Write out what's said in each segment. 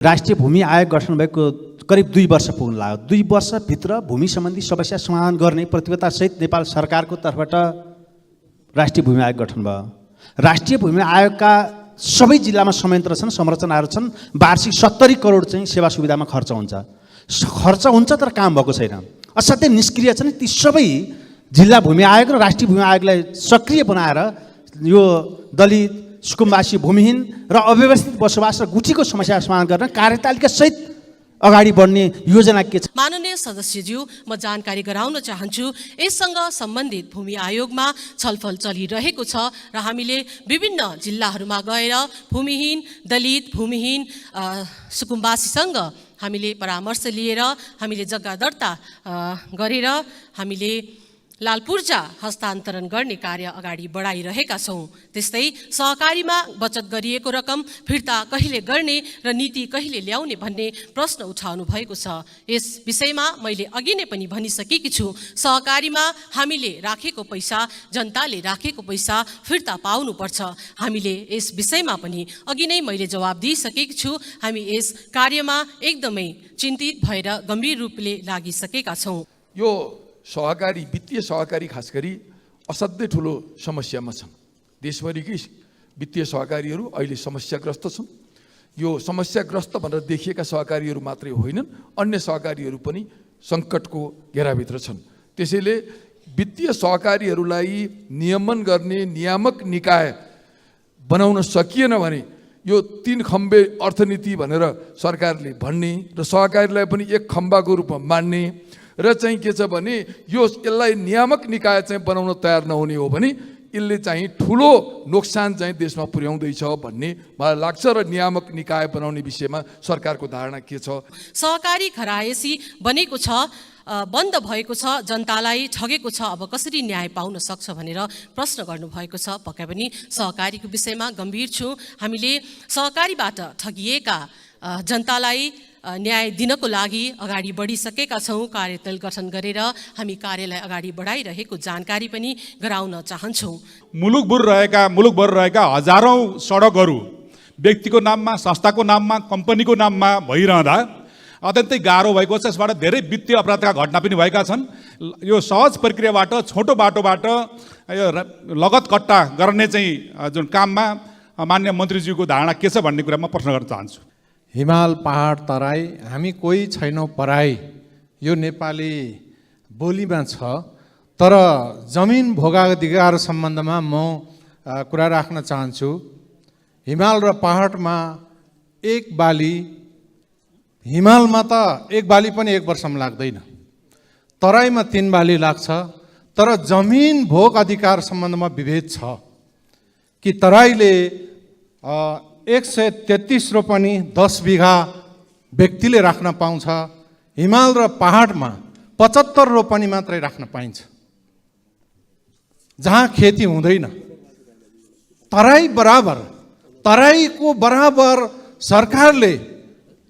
राष्ट्रिय भूमि आयोग गठन भएको करिब 2 वर्ष पुग्न लाग्यो। 2 वर्षभित्र भूमि सम्बन्धी समस्या समाधान गर्ने प्रतिबद्धतासहित नेपाल सरकारको तर्फबाट राष्ट्रिय भूमि आयोग गठन भयो। राष्ट्रिय भूमि आयोगका सबै जिल्लामा संयन्त्र छन्, संरचनाहरू छन्। वार्षिक 70 करोड चाहिँ सेवा सुविधामा खर्च हुन्छ तर काम भएको छैन। असाध्यै निष्क्रिय छन्। ती सबै जिल्ला भूमि आयोग र राष्ट्रिय भूमि आयोगलाई सक्रिय बनाएर यो दलित, सुकुम्बासी, भूमिहीन र अव्यवस्थित बसोबास र गुठीको समस्या समाधान गर्न कार्यतालिका सहित अगाडि बढ्ने योजना के छ? माननीय सदस्यज्यू, म जानकारी गराउन चाहन्छु, यससँग सम्बन्धित भूमि आयोगमा छलफल चलिरहेको छ र हामीले विभिन्न जिल्लाहरूमा गएर भूमिहीन, दलित, भूमिहीन, सुकुम्बासीसँग हामीले परामर्श लिएर हामीले जग्गा दर्ता गरेर हामीले लाल पूर्जा हस्तान्तरण गर्ने कार्य अगाडि बढाइरहेका छौँ। त्यस्तै सहकारीमा बचत गरिएको रकम फिर्ता कहिले गर्ने र नीति कहिले ल्याउने भन्ने प्रश्न उठाउनु भएको छ। यस विषयमा मैले अघि नै पनि भनिसकेकी छु, सहकारीमा हामीले राखेको पैसा, जनताले राखेको पैसा फिर्ता पाउनुपर्छ। हामीले यस विषयमा पनि अघि नै मैले जवाब दिइसकेकी छु। हामी यस कार्यमा एकदमै चिन्तित भएर गम्भीर रूपले लागिसकेका छौँ। यो सहकारी, वित्तीय सहकारी खास गरी असाध्यै ठुलो समस्यामा छन्। देशभरिकै वित्तीय सहकारीहरू अहिले समस्याग्रस्त छन्। यो समस्याग्रस्त भनेर देखिएका सहकारीहरू मात्रै होइनन्, अन्य सहकारीहरू पनि सङ्कटको घेराभित्र छन्। त्यसैले वित्तीय सहकारीहरूलाई नियमन गर्ने नियामक निकाय बनाउन सकिएन भने यो 3 खम्बे अर्थनीति भनेर सरकारले भन्ने र सहकारीलाई पनि 1 खम्बाको रूपमा मान्ने र चाहिँ के छ भने यसलाई नियामक निकाय चाहिँ बनाउन तयार नहुने हो भने यसले चाहिँ ठुलो नोक्सान चाहिँ देशमा पुर्याउँदैछ भन्ने मलाई लाग्छ। र नियामक निकाय बनाउने विषयमा सरकारको धारणा के छ? सहकारी घरायसी बनेको छ, बन्द भएको छ, जनतालाई ठगेको छ, अब कसरी न्याय पाउन सक्छ भनेर प्रश्न गर्नुभएको छ। पक्कै पनि सहकारीको विषयमा गम्भीर छु। हामीले सहकारीबाट ठगिएका जनतालाई न्याय दिनको लागि अगाडि बढिसकेका छौँ। कार्यदल गठन गरेर हामी कार्यलाई अगाडि बढाइरहेको जानकारी पनि गराउन चाहन्छौँ। मुलुकभर रहेका हजारौँ सडकहरू व्यक्तिको नाममा, संस्थाको नाममा, कम्पनीको नाममा भइरहँदा अत्यन्तै गाह्रो भएको छ। यसबाट धेरै वित्तीय अपराधका घटना पनि भएका छन्। यो सहज प्रक्रियाबाट, छोटो बाटोबाट यो लगत कट्टा गर्ने चाहिँ जुन काममा माननीय मन्त्रीज्यूको धारणा के छ भन्ने कुरामा प्रश्न गर्न चाहन्छु। हिमाल, पहाड, तराई, हामी कोही छैनौँ पराई, यो नेपाली बोलीमा छ। तर जमिन भोगाधिकार सम्बन्धमा म कुरा राख्न चाहन्छु। हिमाल र पहाडमा एक बाली, हिमालमा त एक बाली पनि 1 वर्षमा लाग्दैन, तराईमा 3 बाली लाग्छ। तर जमिन भोग अधिकार सम्बन्धमा विभेद छ कि तराईले 133 रोपनी 10 बिघा व्यक्तिले राख्न पाउँछ, हिमाल र पहाडमा 75 रोपनी मात्रै राख्न पाइन्छ, जहाँ खेती हुँदैन। तराईको बराबर सरकारले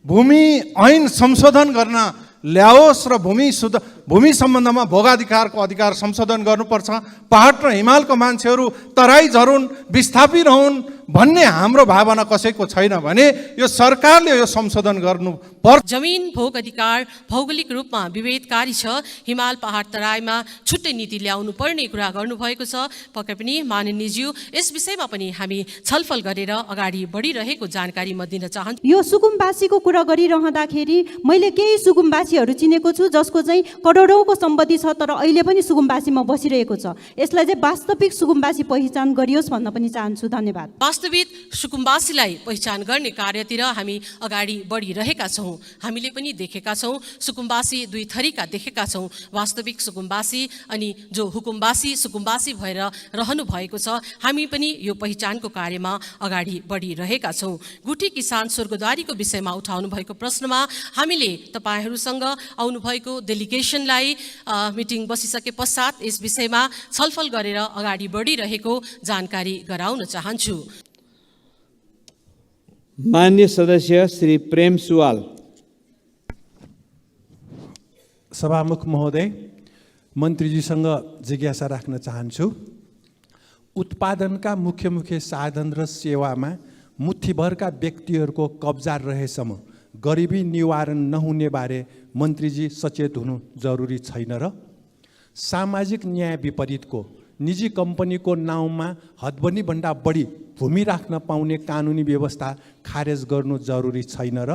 भूमि ऐन संशोधन गर्न ल्याओस् र भूमि सम्बन्धमा भोगाधिकारको अधिकार संशोधन गर्नुपर्छ। पहाड र हिमालको मान्छेहरू तराई झरुन्, विस्थापित हुन् भन्ने हाम्रो भावना कसैको छैन भने यो सरकारले यो संशोधन गर्नुपर्छ। जमिन भोग अधिकार भौगोलिक रूपमा विभेदकारी छ। हिमाल, पहाड, तराईमा छुट्टै नीति ल्याउनु पर्ने कुरा गर्नुभएको छ। पक्कै पनि माननीयज्यू, यस विषयमा पनि हामी छलफल गरेर अगाडि बढिरहेको जानकारी म दिन चाहन्छु। यो सुकुम्बासीको कुरा गरिरहँदाखेरि मैले केही सुकुम्बासीहरू चिनेको छु जसको चाहिँ करोडौँको सम्पत्ति छ, तर अहिले पनि सुकुम्बासीमा बसिरहेको छ। यसलाई चाहिँ वास्तविक सुकुम्बासी पहिचान गरियोस् भन्न पनि चाहन्छु। धन्यवाद। वास्तविक सुकुम्बासीलाई पहिचान गर्ने कार्यतिर हामी अगाडि बढिरहेका छौँ। हामीले पनि देखेका छौँ, सुकुम्बासी 2 थरीका देखेका छौँ, वास्तविक सुकुम्बासी अनि जो हुकुम्बासी सुकुम्बासी भएर रहनु भएको छ। हामी पनि यो पहिचानको कार्यमा अगाडि बढिरहेका छौँ। गुठी किसान स्वर्गद्वारीको विषयमा उठाउनु भएको प्रश्नमा हामीले तपाईँहरूसँग आउनुभएको डेलिगेसनलाई मिटिङ बसिसके पश्चात यस विषयमा छलफल गरेर अगाडि बढिरहेको जानकारी गराउन चाहन्छु। माननीय सदस्य श्री प्रेम सुवाल। सभामुख महोदय, मन्त्रीजीसँग जिज्ञासा राख्न चाहन्छु। उत्पादनका मुख्य साधन र सेवामा मुठीभरका व्यक्तिहरूको कब्जा रहेसम्म गरिबी निवारण नहुने बारे मन्त्रीजी सचेत हुनु जरुरी छैन र? सामाजिक न्याय विपरीतको निजी कम्पनीको नाउँमा हदबन्दीभन्दा बढी भूमि राख्न पाउने कानुनी व्यवस्था खारेज गर्नु जरुरी छैन र?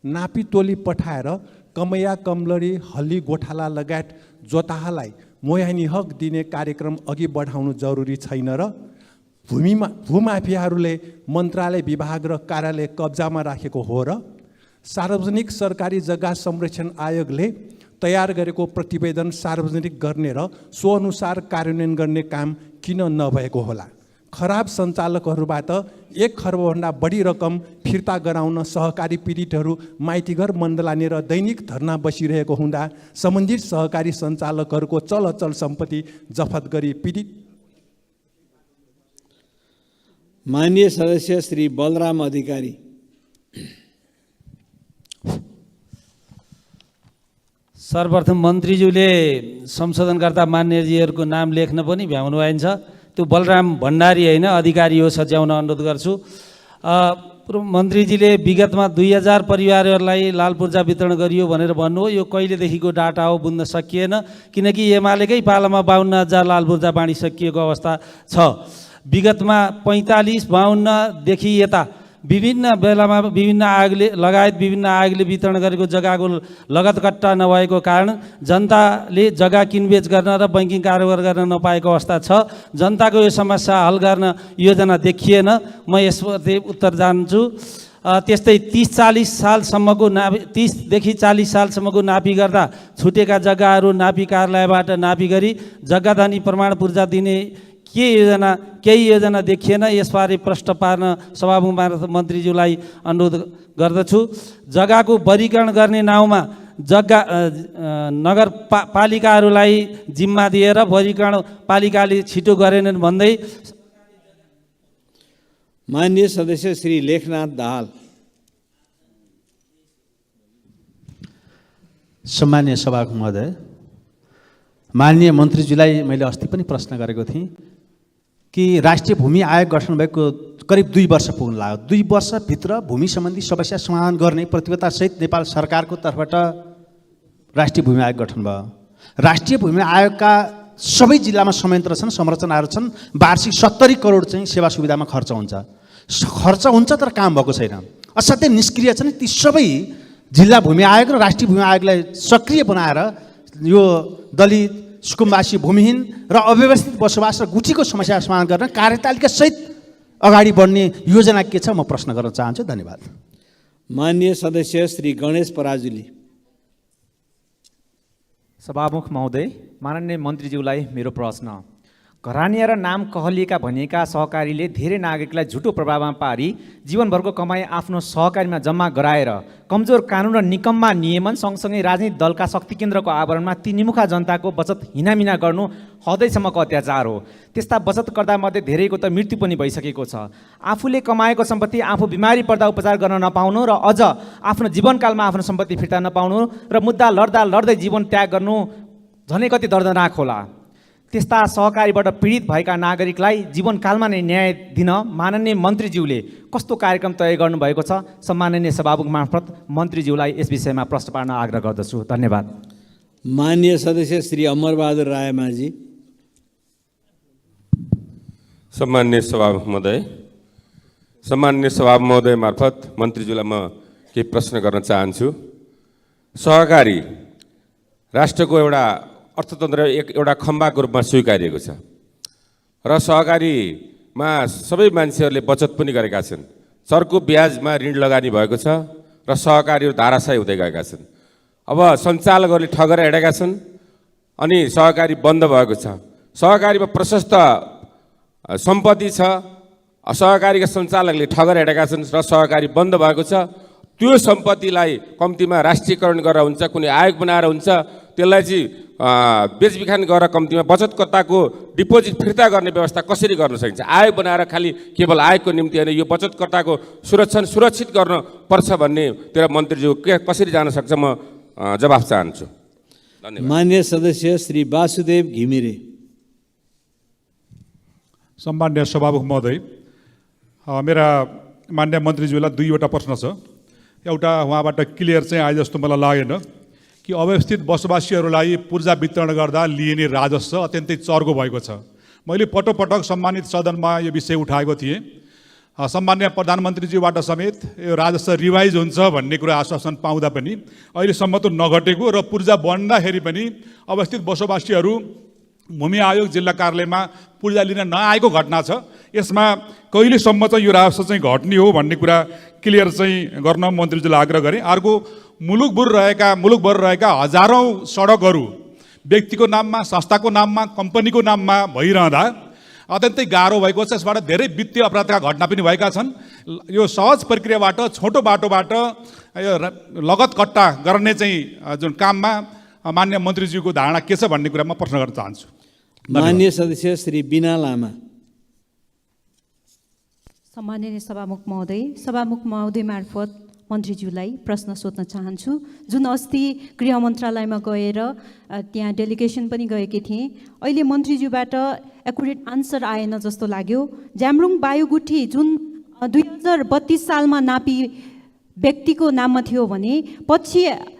नापी टोली पठाएर कमैया कमलरी हल्ली गोठाला लगायत जोताहालाई मोहानी हक दिने कार्यक्रम अघि बढाउनु जरुरी छैन र? भूमाफियाहरूले मन्त्रालय विभाग र कार्यालय कब्जामा राखेको हो र? सार्वजनिक सरकारी जग्गा संरक्षण आयोगले तयार गरेको प्रतिवेदन सार्वजनिक गर्ने र सोअनुसार कार्यान्वयन गर्ने काम किन नभएको होला? खराब सञ्चालकहरूबाट 1 खर्बभन्दा बढी रकम फिर्ता गराउन सहकारी पीडितहरू माइतीघर मण्डलानेर दैनिक धर्ना बसिरहेको हुँदा सम्बन्धित सहकारी सञ्चालकहरूको चल अचल सम्पत्ति जफत गरी पीडित। माननीय सदस्य श्री बलराम अधिकारी। सर्वप्रथम मन्त्रीज्यूले संशोधनकर्ता मान्यजीहरूको नाम लेख्न पनि भ्याउनु भएको छ। त्यो बलराम भण्डारी होइन, अधिकारी हो, सच्याउन अनुरोध गर्छु। मन्त्रीजीले विगतमा 2000 परिवारहरूलाई लाल पूर्जा वितरण गरियो भनेर भन्नुभयो। यो कहिलेदेखिको डाटा हो बुझ्न सकिएन, किनकि एमालेकै पालामा 52,000 लाल पूर्जा बाँडिसकिएको अवस्था छ। विगतमा 45-52देखि यता विभिन्न बेलामा विभिन्न आयोगले लगायत विभिन्न आयोगले वितरण गरेको जग्गाको लगतकट्टा नभएको कारण जनताले जग्गा किनबेच गर्न र बैङ्किङ कारोबार गर्न नपाएको अवस्था छ। जनताको यो समस्या हल गर्न योजना देखिएन। म यसप्रति उत्तर जान्छु। त्यस्तै 30-40 सालसम्मको 30देखि 40 सालसम्मको नापी गर्दा छुटेका जग्गाहरू नापी कार्यालयबाट नापी गरी जग्गाधनी प्रमाण पूर्जा दिने केही योजना देखिएन। यसबारे प्रश्न पार्न सभामुख मन्त्रीज्यूलाई अनुरोध गर्दछु। जग्गाको वर्गीकरण गर्ने नाउँमा जग्गा नगरपालिकाहरूलाई जिम्मा दिएर वर्गीकरण पालिकाले छिटो गरेनन् भन्दै माननीय सदस्य श्री लेखनाथ दाहाल। सम्माननीय सभामुख महोदय, माननीय मन्त्रीज्यूलाई मैले अस्ति पनि प्रश्न गरेको थिएँ कि राष्ट्रिय भूमि आयोग गठन भएको करिब 2 वर्ष पुग्न लाग्यो। 2 वर्षभित्र भूमि सम्बन्धी समस्या समाधान गर्ने प्रतिबद्धतासहित नेपाल सरकारको तर्फबाट राष्ट्रिय भूमि आयोग गठन भयो। राष्ट्रिय भूमि आयोगका सबै जिल्लामा संयन्त्र छन्, संरचनाहरू छन्। वार्षिक 70 करोड चाहिँ सेवा सुविधामा खर्च हुन्छ तर काम भएको छैन। असाध्यै निष्क्रिय छन्। ती सबै जिल्ला भूमि आयोग र राष्ट्रिय भूमि आयोगलाई सक्रिय बनाएर यो दलित, सुकुम्बासी, भूमिहीन र अव्यवस्थित बसोबास र गुठीको समस्या समाधान गर्न कार्यतालिका सहित अगाडि बढ्ने योजना के छ, म प्रश्न गर्न चाहन्छु। धन्यवाद। माननीय सदस्य श्री गणेश पराजुली। सभामुख महोदय, माननीय मन्त्रीज्यूलाई मेरो प्रश्न। घरानिया र नाम कहलिएका भनिएका सहकारीले धेरै नागरिकलाई झुटो प्रभावमा पारी जीवनभरको कमाई आफ्नो सहकारीमा जम्मा गराएर कमजोर कानुन र निकम्मा नियमन सँगसँगै राजनीतिक दलका शक्ति केन्द्रको आवरणमा ती निमुखा जनताको बचत हिनामिना गर्नु हदैसम्मको अत्याचार हो। त्यस्ता बचतकर्तामध्ये धेरैको त मृत्यु पनि भइसकेको छ। आफूले कमाएको सम्पत्ति आफू बिमारी पर्दा उपचार गर्न नपाउनु र अझ आफ्नो जीवनकालमा आफ्नो सम्पत्ति फिर्ता नपाउनु र मुद्दा लड्दै जीवन त्याग गर्नु झनै कति दर्दनाक होला। त्यस्ता सहकारीबाट पीडित भएका नागरिकलाई जीवनकालमा नै न्याय दिन माननीय मन्त्रीज्यूले कस्तो कार्यक्रम तय गर्नुभएको छ? सम्माननीय सभामुख मार्फत मन्त्रीज्यूलाई यस विषयमा प्रश्न पार्न आग्रह गर्दछु। धन्यवाद। माननीय सदस्य श्री अमरबहादुर रायमाझी। सम्माननीय सभामुख महोदय, सम्माननीय सभामुख महोदय मार्फत मन्त्रीज्यूलाई म केही प्रश्न गर्न चाहन्छु। सहकारी राष्ट्रको एउटा एउटा खम्बाको रूपमा स्वीकारिएको छ र सहकारीमा सबै मान्छेहरूले बचत पनि गरेका छन्। चर्को ब्याजमा ऋण लगानी भएको छ र सहकारीहरू धाराशायी हुँदै गएका छन्। अब सञ्चालकहरूले ठगेर हिँडेका छन् अनि सहकारी बन्द भएको छ। सहकारीमा प्रशस्त सम्पत्ति छ, सहकारीका सञ्चालकले ठगेर हिँडेका छन् र सहकारी बन्द भएको छ। त्यो सम्पत्तिलाई कम्तीमा राष्ट्रियकरण गरेर हुन्छ, कुनै आयोग बनाएर हुन्छ, त्यसलाई चाहिँ बेचबिखान गरेर कम्तीमा बचतकर्ताको डिपोजिट फिर्ता गर्ने व्यवस्था कसरी गर्न सकिन्छ? आयोग बनाएर खालि केवल आयोगको निम्ति होइन, यो बचतकर्ताको सुरक्षित गर्न पर्छ भन्ने तेरा मन्त्रीज्यू कसरी जान सक्छ? म जवाफ चाहन्छु। धन्यवाद। माननीय सदस्य श्री वासुदेव घिमिरे। सम्मान्य सभामुख महोदय, मेरा मान्य मन्त्रीज्यूलाई 2वटा प्रश्न छ। एउटा उहाँबाट क्लियर चाहिँ आए जस्तो मलाई लागेन कि अव्यवस्थित बसोबासीहरूलाई पूर्जा वितरण गर्दा लिइने राजस्व अत्यन्तै चर्को भएको छ। मैले पटक सम्मानित सदनमा यो विषय उठाएको थिएँ। सम्मान्य प्रधानमन्त्रीज्यूबाट समेत यो राजस्व रिभाइज हुन्छ भन्ने कुरा आश्वासन पाउँदा पनि अहिलेसम्म त नघटेको र पूर्जा बन्दाखेरि पनि अवस्थित बसोबासीहरू भूमि आयोग जिल्ला कार्यालयमा पूर्जा लिन नआएको घटना छ। यसमा कहिलेसम्म चाहिँ यो राजस्व चाहिँ घट्ने हो भन्ने कुरा क्लियर चाहिँ गर्न मन्त्रीज्यूलाई आग्रह गरेँ। अर्को मुलुकभर रहेका हजारौँ सडकहरू व्यक्तिको नाममा, संस्थाको नाममा, कम्पनीको नाममा भइरहँदा अत्यन्तै गाह्रो भएको छ। यसबाट धेरै वित्तीय अपराधका घटना पनि भएका छन्। यो सहज प्रक्रियाबाट, छोटो बाटोबाट यो लगत कट्टा गर्ने चाहिँ जुन काममा मान्य मन्त्रीज्यूको धारणा के छ भन्ने कुरामा प्रश्न गर्न चाहन्छु। मान्य सदस्य श्री बिना लामा। सम्माननीय सभामुख महोदय मार्फत मन्त्रीज्यूलाई प्रश्न सोध्न चाहन्छु। जुन अस्ति गृह मन्त्रालयमा गएर त्यहाँ डेलिगेसन पनि गएकी थिएँ, अहिले मन्त्रीज्यूबाट एकुरेट आन्सर आएन जस्तो लाग्यो। ज्याम्रुङ बायुगुठी जुन 2032 सालमा नापी व्यक्तिको नाममा थियो भने पछि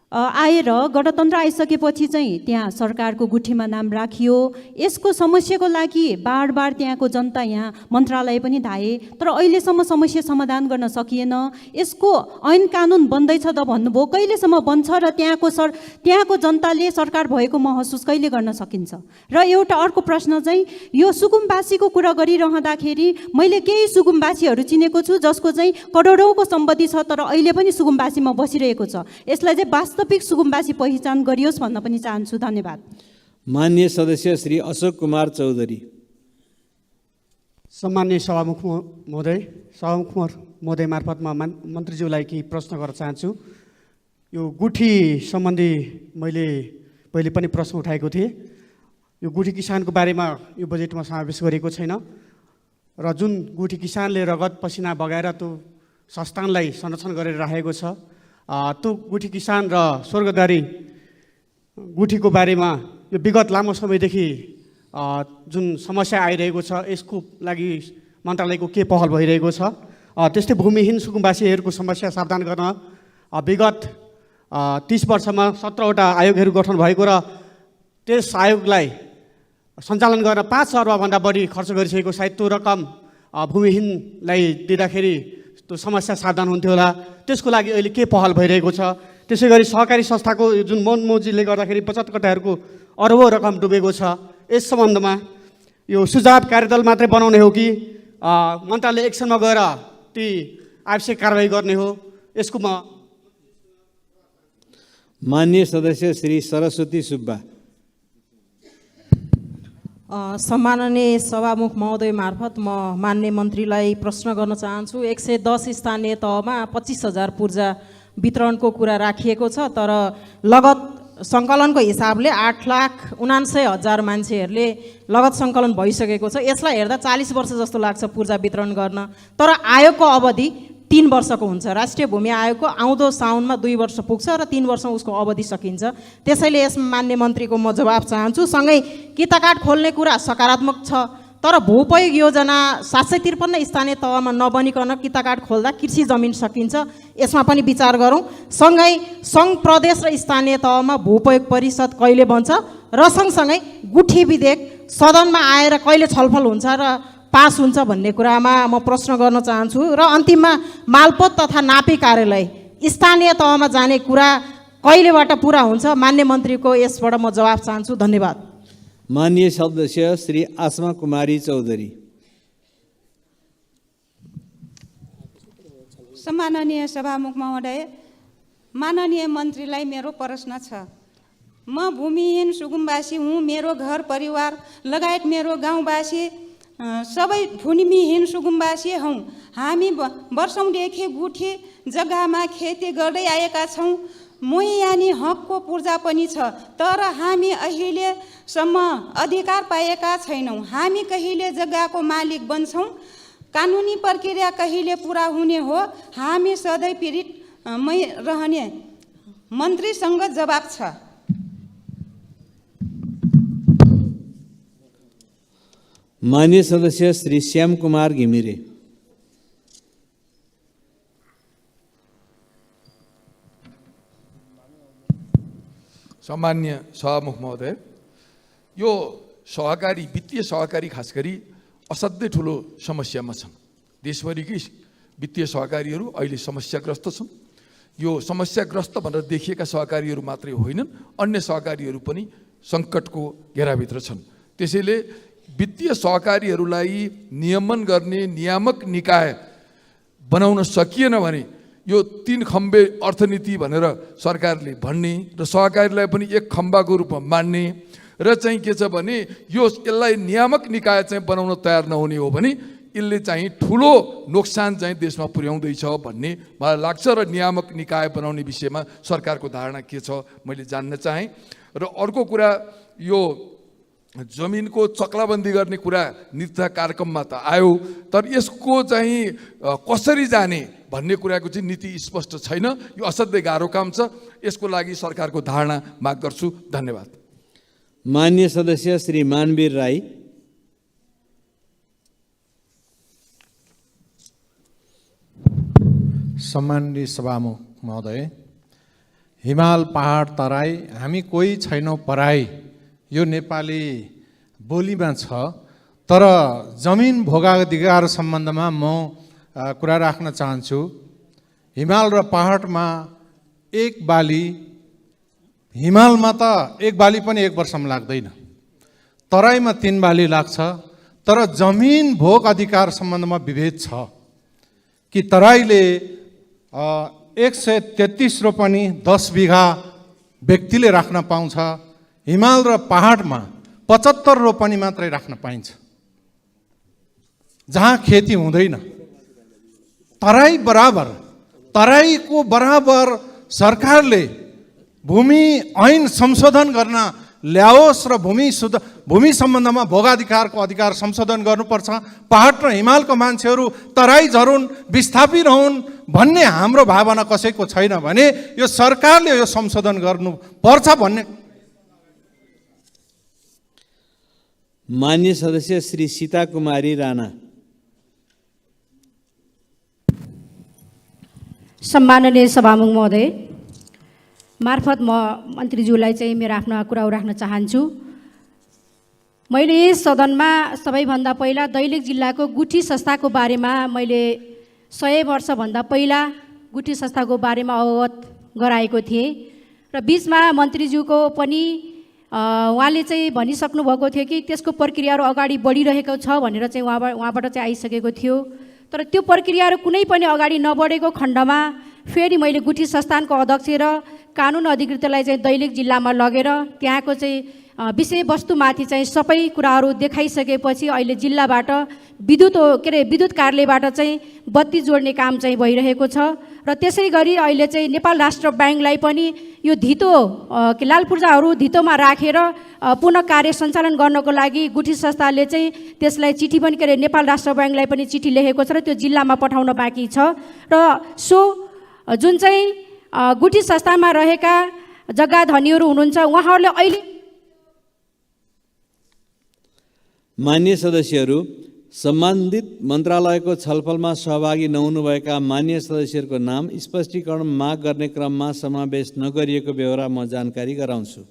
आएर गणतन्त्र आइसकेपछि चाहिँ त्यहाँ सरकारको गुठीमा नाम राखियो। यसको समस्याको लागि बार त्यहाँको जनता यहाँ मन्त्रालय पनि धाए, तर अहिलेसम्म समस्या समाधान गर्न सकिएन। यसको ऐन कानुन बन्दैछ त भन्नुभयो, कहिलेसम्म बन्छ र त्यहाँको जनताले सरकार भएको महसुस कहिले गर्न सकिन्छ? र एउटा अर्को प्रश्न चाहिँ यो सुकुम्बासीको कुरा गरिरहँदाखेरि मैले केही सुकुम्बासीहरू चिनेको छु जसको चाहिँ करोडौँको सम्पत्ति छ, तर अहिले पनि सुकुम्बासीमा बसिरहेको छ। यसलाई चाहिँ वास्तविक सुकुम्बासी पहिचान गरियोस् भन्न पनि चाहन्छु। धन्यवाद। माननीय सदस्य श्री अशोक कुमार चौधरी। सम्माननीय सभामुख महोदय मार्फत म मन्त्रीज्यूलाई केही प्रश्न गर्न चाहन्छु। यो गुठी सम्बन्धी मैले पहिले पनि प्रश्न उठाएको थिएँ। यो गुठी किसानको बारेमा यो बजेटमा समावेश गरेको छैन र जुन गुठी किसानले रगत पसिना बगाएर त्यो संस्थानलाई संरक्षण गरेर राखेको छ, त्यो गुठी किसान र स्वर्गदारी गुठीको बारेमा यो विगत लामो समयदेखि जुन समस्या आइरहेको छ, यसको लागि मन्त्रालयको के पहल भइरहेको छ? त्यस्तै भूमिहीन सुकुम्बासीहरूको समस्या समाधान गर्न विगत 30 वर्षमा 17वटा आयोगहरू गठन भएको र त्यस आयोगलाई सञ्चालन गर्न 5 अर्बभन्दा बढी खर्च गरिसकेको। सायद त्यो रकम भूमिहीनलाई दिँदाखेरि त्यो समस्या समाधान हुन्थ्यो होला। त्यसको लागि अहिले के पहल भइरहेको छ? त्यसै गरी सहकारी संस्थाको जुन मनमोजीले गर्दाखेरि बचतकर्ताहरूको अरबौँ रकम डुबेको छ, यस सम्बन्धमा यो सुझाव कार्यदल मात्रै बनाउने हो कि मन्त्रालय एक्सनमा गएर ती आवश्यक कारबाही गर्ने हो? यसको माननीय सदस्य श्री सरस्वती सुब्बा। सम्माननीय सभामुख महोदय मार्फत म माननीय मन्त्रीलाई प्रश्न गर्न चाहन्छु। 110 स्थानीय तहमा 25,000 पूर्जा वितरणको कुरा राखिएको छ, तर लगत सङ्कलनको हिसाबले 8,79,000 मान्छेहरूले लगत सङ्कलन भइसकेको छ। यसलाई हेर्दा 40 वर्ष जस्तो लाग्छ पूर्जा वितरण गर्न, तर आयोगको अवधि 3 वर्षको हुन्छ। राष्ट्रिय भूमि आयोगको आउँदो साउनमा 2 वर्ष पुग्छ र 3 वर्षमा उसको अवधि सकिन्छ। त्यसैले यसमा मान्य मन्त्रीको म जवाब चाहन्छु। सँगै किताकाट खोल्ने कुरा सकारात्मक छ, तर भूपयोग योजना 753 स्थानीय तहमा नबनिकन किताकाट खोल्दा कृषि जमिन सकिन्छ, यसमा पनि विचार गरौँ। सँगै सङ्घ प्रदेश र स्थानीय तहमा भूपयोग परिषद कहिले बन्छ र सँगसँगै गुठी विधेयक सदनमा आएर कहिले छलफल हुन्छ र पास हुन्छ भन्ने कुरामा म प्रश्न गर्न चाहन्छु। र अन्तिममा मालपोत तथा नापी कार्यालय स्थानीय तहमा जाने कुरा कहिलेबाट पुरा हुन्छ? मान्य मन्त्रीको यसबाट म जवाब चाहन्छु। धन्यवाद। माननीय सदस्य श्री आसमा कुमारी चौधरी। सम्माननीय सभामुख महोदय, माननीय मन्त्रीलाई मेरो प्रश्न छ। म भूमिहीन सुकुम्बासी हुँ। मेरो घर परिवार लगायत मेरो गाउँवासी सबै भूमिहीन सुकुम्बासी हौँ। हामी वर्षौँदेखि गुठी जग्गामा खेती गर्दै आएका छौँ। मुयानी हकको पूर्जा पनि छ, तर हामी अहिलेसम्म अधिकार पाएका छैनौँ। हामी कहिले जग्गाको मालिक बन्छौँ? कानुनी प्रक्रिया कहिले पुरा हुने हो? हामी सधैँ पीडितमै रहने मन्त्रीसँग जवाब छ। माननीय सदस्य श्री श्याम कुमार घिमिरे। सामान्य सभामुख महोदय, यो सहकारी वित्तीय सहकारी खास गरी असाध्यै ठुलो समस्यामा छन्। देशभरिकै वित्तीय सहकारीहरू अहिले समस्याग्रस्त छन्। यो समस्याग्रस्त भनेर देखिएका सहकारीहरू मात्रै होइनन्, अन्य सहकारीहरू पनि सङ्कटको घेराभित्र छन्। त्यसैले वित्तीय सहकारीहरूलाई नियमन गर्ने नियामक निकाय बनाउन सकिएन भने यो 3 खम्बे अर्थनीति भनेर सरकारले भन्ने र सहकारीलाई पनि एक खम्बाको रूपमा मान्ने र चाहिँ के छ भने यसलाई नियामक निकाय चाहिँ बनाउन तयार नहुने हो भने यसले चाहिँ ठुलो नोक्सान चाहिँ देशमा पुर्याउँदैछ भन्ने मलाई लाग्छ। र नियामक निकाय बनाउने विषयमा सरकारको धारणा के छ मैले जान्न चाहेँ। र अर्को कुरा, यो जमिनको चक्लाबन्दी गर्ने कुरा नीति कार्यक्रममा त आयो, तर यसको चाहिँ कसरी जाने भन्ने कुराको चाहिँ नीति स्पष्ट छैन। यो असाध्यै गाह्रो काम छ। यसको लागि सरकारको धारणा माग गर्छु। धन्यवाद। माननीय सदस्य श्री मानवीर राई। सम्माननीय सभामुख महोदय, हिमाल पहाड तराई हामी कोही छैनौँ पराई यो नेपाली बोलीमा छ। तर जमिन भोगाधिकार सम्बन्धमा म कुरा राख्न चाहन्छु। हिमाल र पहाडमा एक बाली, हिमालमा त एक बाली पनि 1 वर्षमा लाग्दैन, तराईमा 3 बाली लाग्छ। तर जमिन भोग अधिकार सम्बन्धमा विभेद छ कि तराईले 133 रोपनी 10 बिघा व्यक्तिले राख्न पाउँछ, हिमाल र पहाडमा 75 रोपनी मात्रै राख्न पाइन्छ, जहाँ खेती हुँदैन। तराईको बराबर सरकारले भूमि ऐन संशोधन गर्न ल्याओस् र भूमि सम्बन्धमा भोगाधिकारको अधिकार संशोधन गर्नुपर्छ। पहाड र हिमालको मान्छेहरू तराई झरुन्, विस्थापित हुन् भन्ने हाम्रो भावना कसैको छैन भने यो सरकारले यो संशोधन गर्नुपर्छ भन्ने। मान्य सदस्य श्री सीता कुमारी राणा। सम्माननीय सभामुख महोदय, मार्फत म मन्त्रीज्यूलाई चाहिँ मेरो आफ्नो कुराहरू राख्न चाहन्छु। मैले यस सदनमा सबैभन्दा पहिला दैलेख जिल्लाको गुठी संस्थाको बारेमा मैले 100 वर्षभन्दा पहिला गुठी संस्थाको बारेमा अवगत गराएको थिएँ र बिचमा मन्त्रीज्यूको पनि उहाँले चाहिँ भनिसक्नु भएको थियो कि त्यसको प्रक्रियाहरू अगाडि बढिरहेको छ भनेर चाहिँ उहाँबाट चाहिँ आइसकेको थियो। तर त्यो प्रक्रियाहरू कुनै पनि अगाडि नबढेको खण्डमा फेरि मैले गुठी संस्थानको अध्यक्ष र कानुन अधिकृतलाई चाहिँ दैलेख जिल्लामा लगेर त्यहाँको चाहिँ विषयवस्तुमाथि चाहिँ सबै कुराहरू देखाइसकेपछि अहिले जिल्लाबाट विद्युत कार्यालयबाट चाहिँ बत्ती जोड्ने काम चाहिँ भइरहेको छ। र त्यसै गरी अहिले चाहिँ नेपाल राष्ट्र ब्याङ्कलाई पनि यो लाल पूर्जाहरू धितोमा राखेर पुनः कार्य सञ्चालन गर्नको लागि गुठी संस्थाले चाहिँ त्यसलाई चिठी पनि नेपाल राष्ट्र ब्याङ्कलाई पनि चिठी लेखेको छ र त्यो जिल्लामा पठाउन बाँकी छ। र जुन चाहिँ गुठी संस्थामा रहेका जग्गा धनीहरू हुनुहुन्छ उहाँहरूले अहिले। मान्य सदस्यहरू, सम्बन्धित मन्त्रालयको छलफलमा सहभागी नहुनुभएका मान्य सदस्यहरूको नाम स्पष्टीकरण माग गर्ने क्रममा समावेश नगरिएको बेहोरा म जानकारी गराउँछु।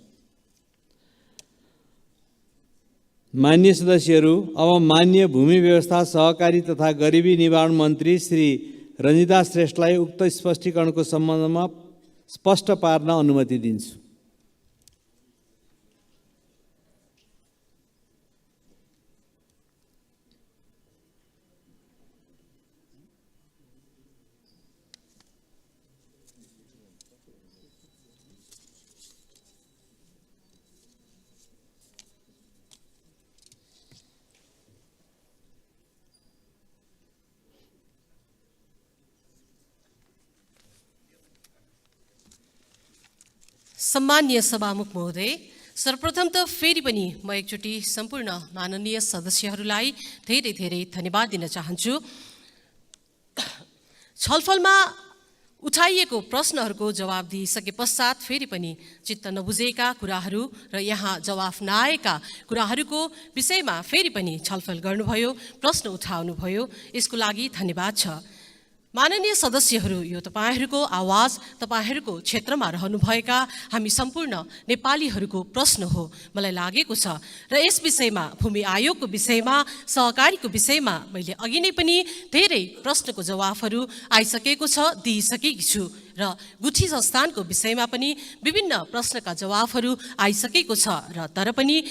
मान्य सदस्यहरू, अब मान्य भूमि व्यवस्था, सहकारी तथा गरिबी निवारण मन्त्री श्री रञ्जिता श्रेष्ठलाई उक्त स्पष्टीकरणको सम्बन्धमा स्पष्ट पार्न अनुमति दिन्छु। सम्मान्य सभामुख महोदय, सर्वप्रथम त फेरि पनि म एकचोटि सम्पूर्ण माननीय सदस्यहरूलाई धेरै धेरै धन्यवाद दिन चाहन्छु। छलफलमा उठाइएको प्रश्नहरूको जवाब दिइसके पश्चात फेरि पनि चित्त नबुझेका कुराहरू र यहाँ जवाफ नआएका कुराहरूको विषयमा फेरि पनि छलफल गर्नुभयो, प्रश्न उठाउनुभयो, यसको लागि धन्यवाद छ। माननीय सदस्यहरू, यो तपाईँहरूको आवाज तपाईँहरूको क्षेत्रमा रहनुभएका हामी सम्पूर्ण नेपालीहरूको प्रश्न हो मलाई लागेको छ। र यस विषयमा, भूमि आयोगको विषयमा, सहकारीको विषयमा मैले अघि नै पनि धेरै प्रश्नको जवाफहरू आइसकेको छ, दिइसकेकी छु। र गुठी संस्थानको विषयमा पनि विभिन्न प्रश्नका जवाफहरू आइसकेको छ। र तर पनि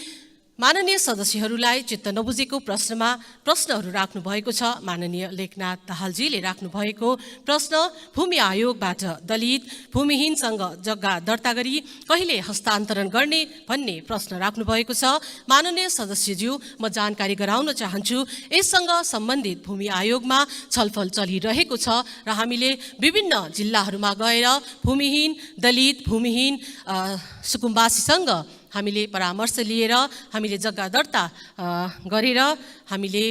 माननीय सदस्यहरूलाई चित्त नबुझेको प्रश्नहरू राख्नु भएको छ। माननीय लेखनाथ दाहालजीले राख्नु भएको प्रश्न, भूमि आयोगबाट दलित भूमिहीनसँग जग्गा दर्ता गरी कहिले हस्तान्तरण गर्ने भन्ने प्रश्न राख्नु भएको छ। माननीय सदस्यज्यू, म जानकारी गराउन चाहन्छु, यससँग सम्बन्धित भूमि आयोगमा छलफल चलिरहेको छ र हामीले विभिन्न जिल्लाहरूमा गएर भूमिहीन, दलित भूमिहीन सुकुम्बासीसँग हामीले परामर्श लिएर हामीले जग्गा दर्ता गरेर हामीले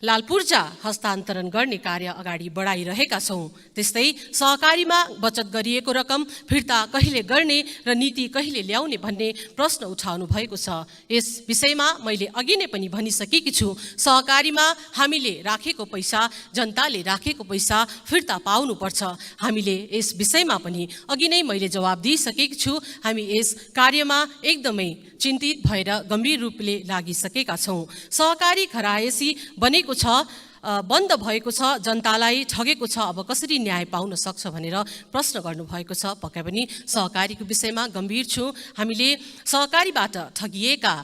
लालपूर्जा हस्तान्तरण गर्ने कार्य अगाडि बढाइरहेका छौँ। त्यस्तै सहकारीमा बचत गरिएको रकम फिर्ता कहिले गर्ने र नीति कहिले ल्याउने भन्ने प्रश्न उठाउनु भएको छ। यस विषयमा मैले अघि नै पनि भनिसकेकी छु, सहकारीमा हामीले राखेको पैसा, जनताले राखेको पैसा फिर्ता पाउनुपर्छ। हामीले यस विषयमा पनि अघि नै मैले जवाब दिइसकेकी छु। हामी यस कार्यमा एकदमै चिन्तित भएर गम्भीर रूपले लागिसकेका छौँ। सहकारी घरायसी बनेको छ, बन्द भएको छ, जनतालाई ठगेको छ, अब कसरी न्याय पाउन सक्छ भनेर प्रश्न गर्नुभएको छ। पक्कै पनि सहकारीको विषयमा गम्भीर छु। हामीले सहकारीबाट ठगिएका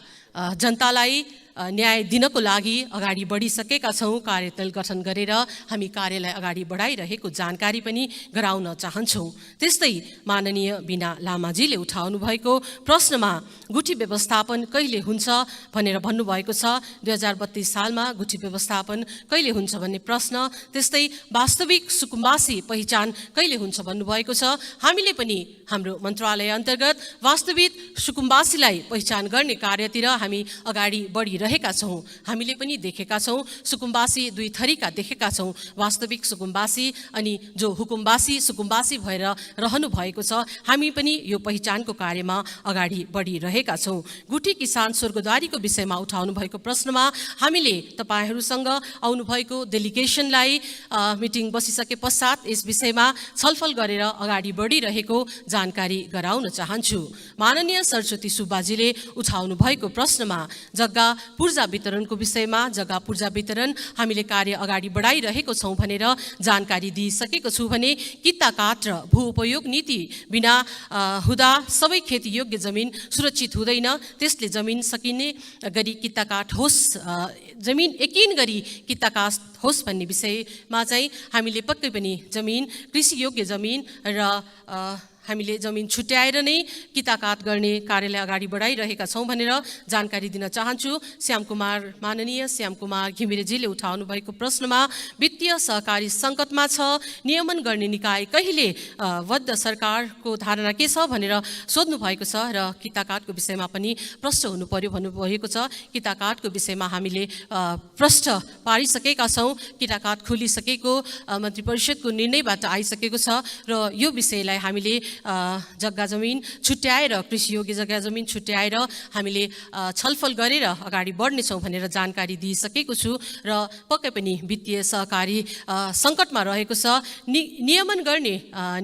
जनतालाई न्याय दिनको लागि अगाडि बढिसकेका छौँ। कार्यदल गठन गरेर हामी कार्यलाई अगाडि बढाइरहेको जानकारी पनि गराउन चाहन्छौँ। त्यस्तै माननीय बिना लामाजीले उठाउनु भएको प्रश्नमा गुठी व्यवस्थापन कहिले हुन्छ भनेर भन्नुभएको छ। 2032 सालमा गुठी व्यवस्थापन कहिले हुन्छ भन्ने प्रश्न, त्यस्तै वास्तविक सुकुम्बासी पहिचान कहिले हुन्छ भन्नुभएको छ। हामीले पनि हाम्रो मन्त्रालय अन्तर्गत वास्तविक सुकुम्बासीलाई पहिचान गर्ने कार्यतिर हामी अगाडि बढिरहेका छौँ। हामीले पनि देखेका छौँ, सुकुम्बासी दुई थरीका देखेका छौँ, वास्तविक सुकुम्बासी अनि जो हुकुमबासी सुकुम्बासी भएर रहनु भएको छ। हामी पनि यो पहिचानको कार्यमा अगाडि बढिरहेका छौँ। गुठी किसान स्वर्गद्वारीको विषयमा उठाउनु भएको प्रश्नमा हामीले तपाईँहरूसँग आउनुभएको डेलिगेसनलाई मिटिङ बसिसके पश्चात यस विषयमा छलफल गरेर अगाडि बढिरहेको जानकारी गराउन चाहन्छु। माननीय सरस्वती सुब्बाजीले उठाउनु भएको प्रश्नमा जग्गा पूर्जा वितरणको विषयमा, जग्गा पूर्जा वितरण हामीले कार्य अगाडि बढाइरहेको छौँ भनेर जानकारी दिइसकेको छु भने किता काट र भू उपयोग नीति बिना हुँदा सबै खेतीयोग्य जमिन सुरक्षित हुँदैन। त्यसले जमिन सकिने गरी किता काट होस्, जमिन यकिन गरी किता काट होस् भन्ने विषयमा चाहिँ हामीले पक्कै पनि जमिन, कृषियोग्य जमिन र हामीले जमिन छुट्याएर नै किताकाट गर्ने कार्यलाई अगाडि बढाइरहेका छौँ भनेर जानकारी दिन चाहन्छु। माननीय श्यामकुमार घिमिरेजीले उठाउनु भएको प्रश्नमा वित्तीय सहकारी सङ्कटमा छ, नियमन गर्ने निकाय कहिले बद्ध सरकारको धारणा के छ भनेर सोध्नु भएको छ र किताकाटको विषयमा पनि प्रश्न हुनु पर्यो भन्नुभएको छ। किताकाटको विषयमा हामीले प्रश्न पारिसकेका छौँ। किताकाट खुलिसकेको मन्त्री परिषदको निर्णयबाट आइसकेको छ र यो विषयलाई हामीले जग्गा जमिन छुट्याएर, कृषियोग्य जग्गा जमिन छुट्याएर हामीले छलफल गरेर अगाडि बढ्नेछौँ भनेर जानकारी दिइसकेको छु र पक्कै पनि वित्तीय सहकारी सङ्कटमा रहेको छ। नियमन गर्ने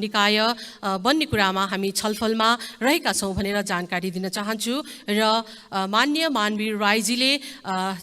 निकाय बन्ने कुरामा हामी छलफलमा रहेका छौँ भनेर जानकारी दिन चाहन्छु। र माननीय मानवीर राईजीले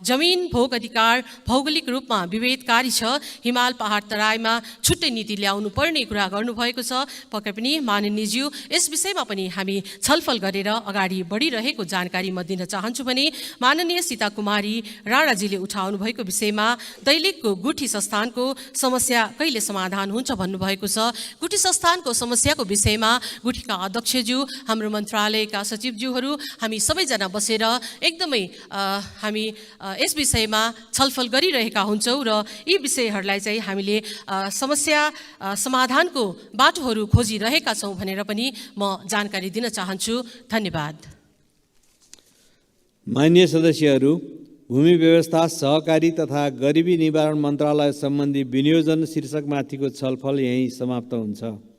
जमिन भोग अधिकार भौगोलिक रूपमा विभेदकारी छ, हिमाल पहाड तराईमा छुट्टै नीति ल्याउनु पर्ने कुरा गर्नुभएको छ। पक्कै पनि माननीयज्यू, यस विषयमा पनि हामी छलफल गरेर अगाडि बढिरहेको जानकारी म दिन चाहन्छु भने माननीय सीता कुमारी राणाजीले उठाउनु भएको विषयमा दैलेखको गुठी संस्थानको समस्या कहिले समाधान हुन्छ भन्नुभएको छ। गुठी संस्थानको समस्याको विषयमा गुठीका अध्यक्षज्यू, हाम्रो मन्त्रालयका सचिवज्यूहरू हामी सबैजना बसेर एकदमै हामी यस विषयमा छलफल गरिरहेका हुन्छौँ र यी विषयहरूलाई चाहिँ हामीले समस्या समाधानको बाटोहरू खोजिरहेका छौँ भनेर पनि म जानकारी दिन चाहन्छु। धन्यवाद। माननीय सदस्यहरू, भूमि व्यवस्था, सहकारी तथा गरिबी निवारण मन्त्रालय सम्बन्धी विनियोजन शीर्षकमाथिको छलफल यहीँ समाप्त हुन्छ।